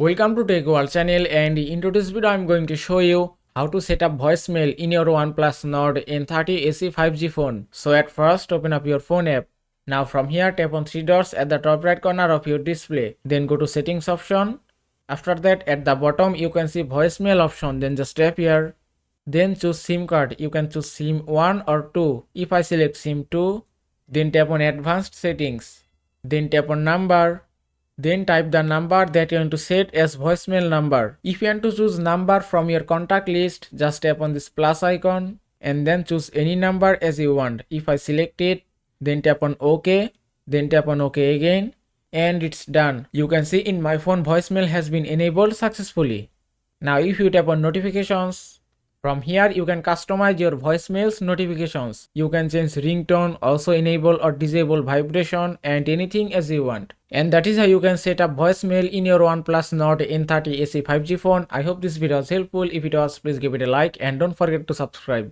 Welcome to Tech World channel, and in today's video I'm going to show you how to set up voicemail in your OnePlus Nord N30 AC 5G phone. So at first open up your phone app. Now from here tap on three dots at the top right corner of your display. Then go to settings option. After that at the bottom you can see voicemail option, then just tap here. Then choose SIM card. You can choose SIM 1 or 2. If I select SIM 2, then tap on advanced settings. Then tap on number. Then type the number that you want to set as voicemail number. If you want to choose number from your contact list, just tap on this plus icon and then choose any number as you want. If I select it, then tap on OK, then tap on OK again, and it's done. You can see in my phone voicemail has been enabled successfully. Now if you tap on notifications, from here you can customize your voicemails notifications. You can change ringtone, also enable or disable vibration and anything as you want. And that is how you can set up voicemail in your OnePlus Nord N30 AC 5G phone. I hope this video was helpful. If it was, please give it a like and don't forget to subscribe.